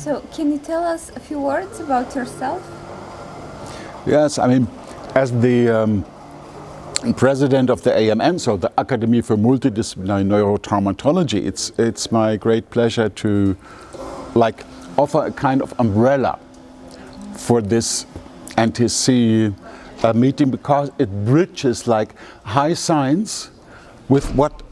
So, can you tell us a few words about yourself? Yes, I mean, as the president of the AMN, so the Academy for Multidisciplinary Neurotraumtology, it's my great pleasure to offer a kind of umbrella for this NTSC meeting, because it bridges high science with what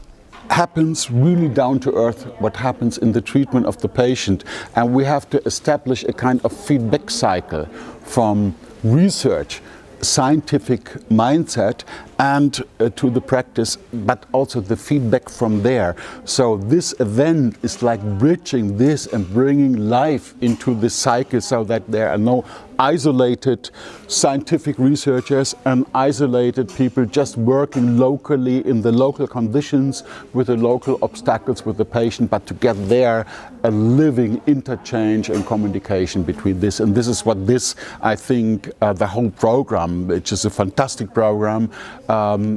happens really down to earth, what happens in the treatment of the patient. And we have to establish a kind of feedback cycle from research, scientific mindset, and to the practice, but also the feedback from there. So this event is like bridging this and bringing life into this cycle, so that there are no isolated scientific researchers and isolated people just working locally in the local conditions with the local obstacles with the patient, but to get there a living interchange and communication between this. And this is what this, I think, the whole program, which is a fantastic program,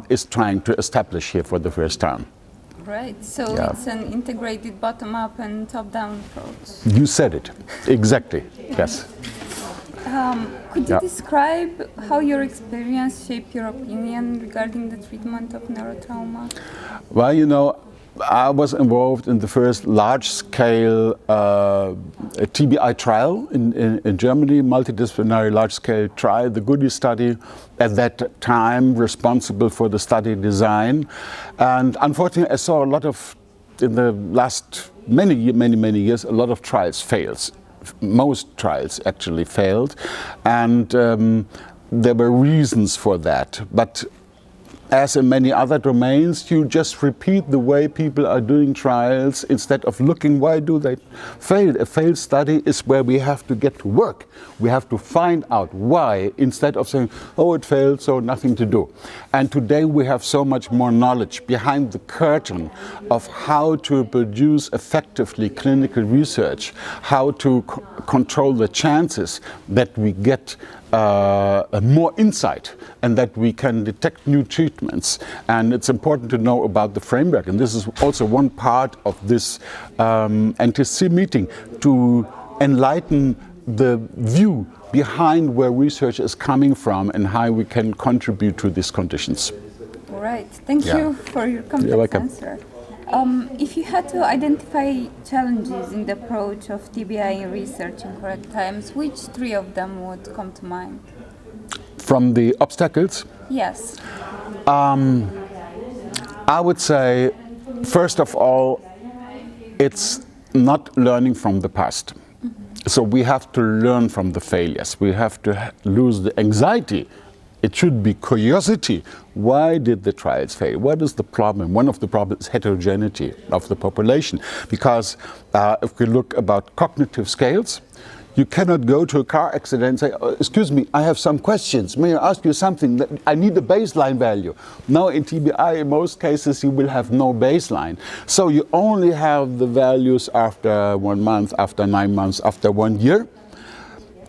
is trying to establish here for the first time. Right, so yeah. It's an integrated bottom-up and top-down approach. You said it, exactly, yes. Could you describe how your experience shaped your opinion regarding the treatment of neurotrauma? Well, you know, I was involved in the first large-scale TBI trial in Germany, multidisciplinary large-scale trial, the Goody study, at that time responsible for the study design. And unfortunately, I saw a lot of, in the last many years, a lot of trials fails. Most trials actually failed, and there were reasons for that. But as in many other domains, you just repeat the way people are doing trials instead of looking why do they fail. A failed study is where we have to get to work. We have to find out why, instead of saying, oh, it failed, so nothing to do. And today we have so much more knowledge behind the curtain of how to produce effectively clinical research, how to control the chances that we get more insight and that we can detect new treatments. And it's important to know about the framework. And this is also one part of this NTSC meeting, to enlighten the view behind where research is coming from and how we can contribute to these conditions. All right. Thank you for your complex answer. If you had to identify challenges in the approach of TBI research in current times, which three of them would come to mind? From the obstacles? Yes. I would say, first of all, it's not learning from the past. So we have to learn from the failures. We have to lose the anxiety. It should be curiosity. Why did the trials fail? What is the problem? One of the problems is heterogeneity of the population. Because if we look about cognitive scales, you cannot go to a car accident and say, oh, excuse me, I have some questions. May I ask you something? I need a baseline value. Now in TBI, in most cases, you will have no baseline. So you only have the values after 1 month, after 9 months, after 1 year.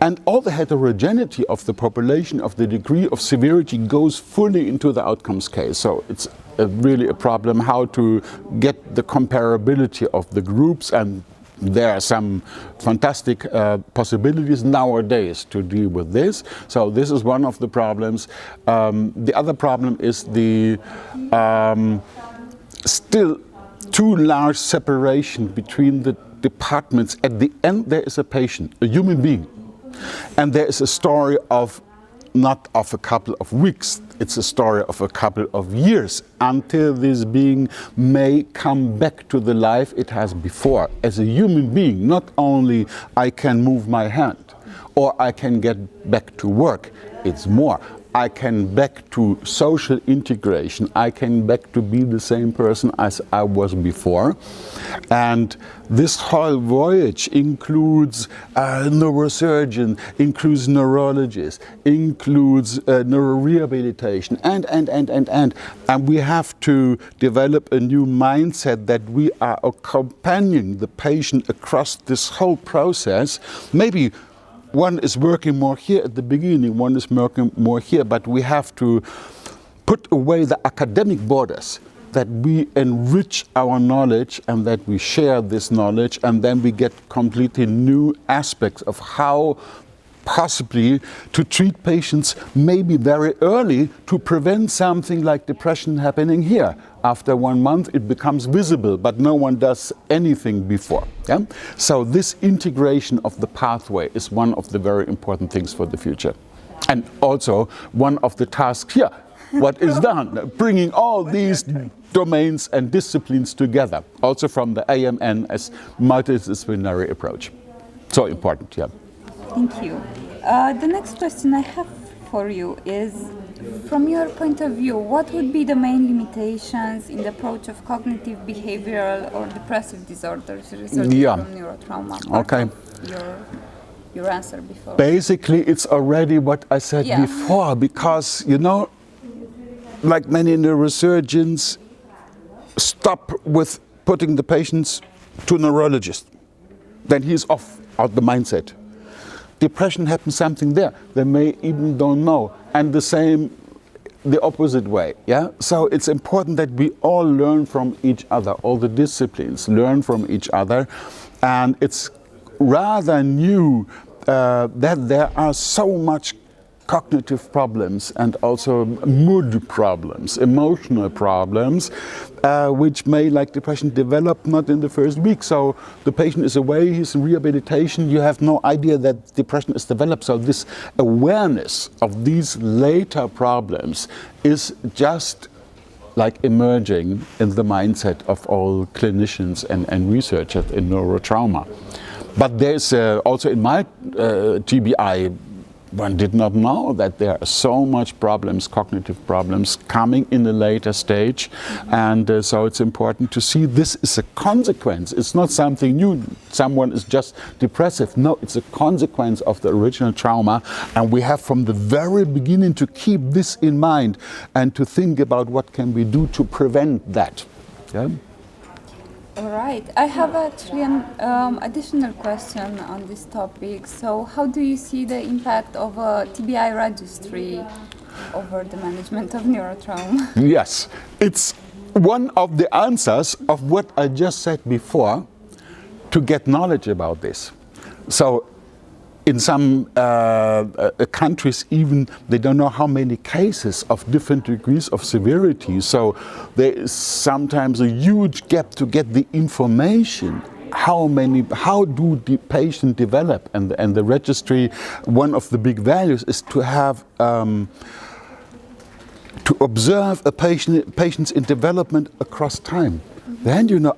And all the heterogeneity of the population, of the degree of severity, goes fully into the outcome scale. So it's really a problem how to get the comparability of the groups, and there are some fantastic possibilities nowadays to deal with this. So this is one of the problems. The other problem is the still too large separation between the departments. At the end there is a patient, a human being. And there is a story of not of a couple of weeks, it's a story of a couple of years until this being may come back to the life it has before. As a human being, not only I can move my hand or I can get back to work, it's more. I can back to social integration. I can back to be the same person as I was before. And this whole voyage includes neurosurgeon, includes neurologists, includes neurorehabilitation, and we have to develop a new mindset that we are accompanying the patient across this whole process. Maybe one is working more here at the beginning, one is working more here, but we have to put away the academic borders that we enrich our knowledge and that we share this knowledge, and then we get completely new aspects of how possibly to treat patients maybe very early to prevent something like depression happening here. After 1 month it becomes visible, but no one does anything before. Yeah? So this integration of the pathway is one of the very important things for the future. And also one of the tasks here, what is done, bringing all these domains and disciplines together, also from the AMN as multidisciplinary approach. So important, yeah. Thank you. The next question I have for you is, from your point of view, what would be the main limitations in the approach of cognitive, behavioral, or depressive disorders resulting from neurotrauma? Okay. Your answer before. Basically, it's already what I said before, because, you know, like many neurosurgeons, stop with putting the patients to a neurologist. Then he's off out the mindset. Depression happens something there. They may even don't know. And the same, the opposite way. Yeah. So it's important that we all learn from each other. All the disciplines learn from each other, and it's rather new that there are so much cognitive problems and also mood problems, emotional problems, which may, like depression, develop not in the first week. So the patient is away, he's in rehabilitation, you have no idea that depression is developed. So this awareness of these later problems is just like emerging in the mindset of all clinicians and researchers in neurotrauma. But there's also in my TBI, one did not know that there are so much problems, cognitive problems, coming in a later stage. And so it's important to see this is a consequence. It's not something new. Someone is just depressive. No, it's a consequence of the original trauma. And we have from the very beginning to keep this in mind and to think about what can we do to prevent that. Yeah? All right. I have actually an additional question on this topic. So how do you see the impact of a TBI registry over the management of neurotrauma? Yes, it's one of the answers of what I just said before, to get knowledge about this. So in some countries even, they don't know how many cases of different degrees of severity. So there is sometimes a huge gap to get the information. How do the patient develop? And the registry, one of the big values is to have to observe a patients in development across time. Then you know,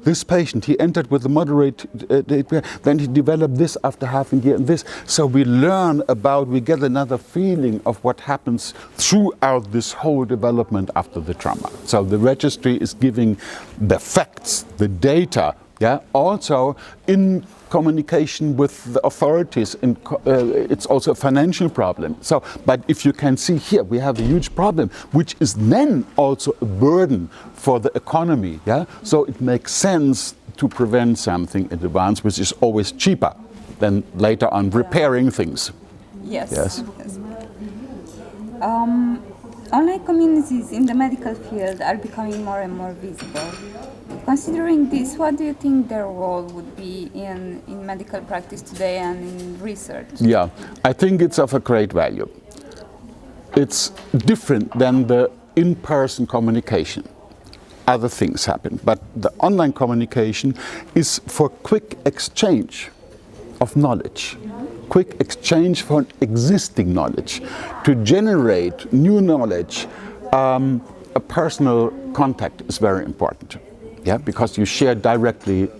this patient, he entered with a moderate, then he developed this after half a year and this. So we learn about, we get another feeling of what happens throughout this whole development after the trauma. So the registry is giving the facts, the data, yeah, also in communication with the authorities. It's also a financial problem. So, but if you can see here, we have a huge problem, which is then also a burden for the economy. Yeah, so it makes sense to prevent something in advance, which is always cheaper than later on repairing things. Yes. Yes. Online communities in the medical field are becoming more and more visible. Considering this, what do you think their role would be in medical practice today and in research? Yeah, I think it's of a great value. It's different than the in-person communication. Other things happen, but the online communication is for quick exchange of knowledge. Quick exchange for existing knowledge. To generate new knowledge, a personal contact is very important. Yeah, because you share directly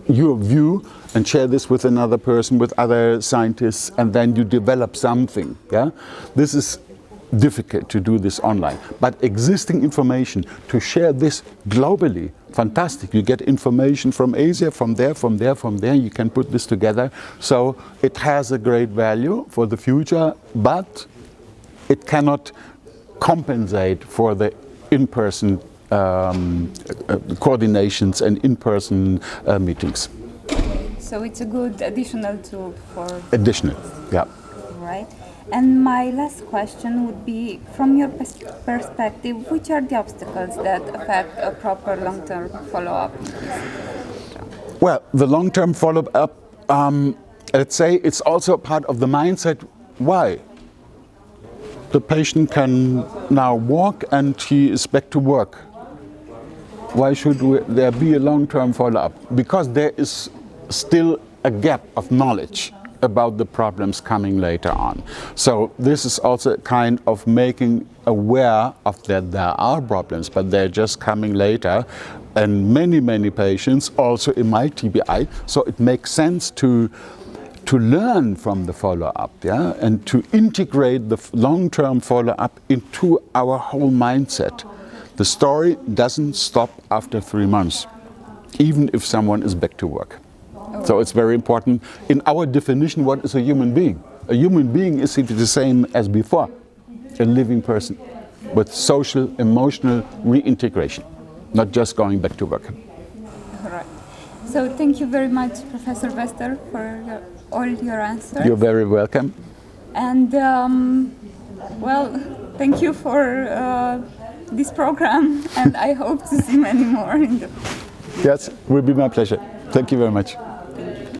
your view and share this with another person, with other scientists, and then you develop something. Yeah, this is difficult to do this online, but existing information, to share this globally, fantastic. You get information from Asia, from there, you can put this together. So it has a great value for the future, but it cannot compensate for the in-person coordinations and in-person meetings. So it's a good additional tool for... Additional, yeah. Right. And my last question would be, from your perspective, which are the obstacles that affect a proper long-term follow-up? Well, the long-term follow-up, let's say it's also part of the mindset. Why? The patient can now walk and he is back to work. Why should there be a long-term follow-up? Because there is still a gap of knowledge about the problems coming later on. So this is also kind of making aware of that there are problems, but they're just coming later. And many patients, also in my TBI, so it makes sense to learn from the follow-up, yeah, and to integrate the long-term follow-up into our whole mindset. The story doesn't stop after 3 months, even if someone is back to work. So it's very important. In our definition, what is a human being? A human being is the same as before, a living person with social, emotional reintegration, not just going back to work. All right. So thank you very much, Professor Vester, for all your answers. You're very welcome. And well, thank you for this program, and I hope to see many more in the future. Yes, it will be my pleasure. Thank you very much.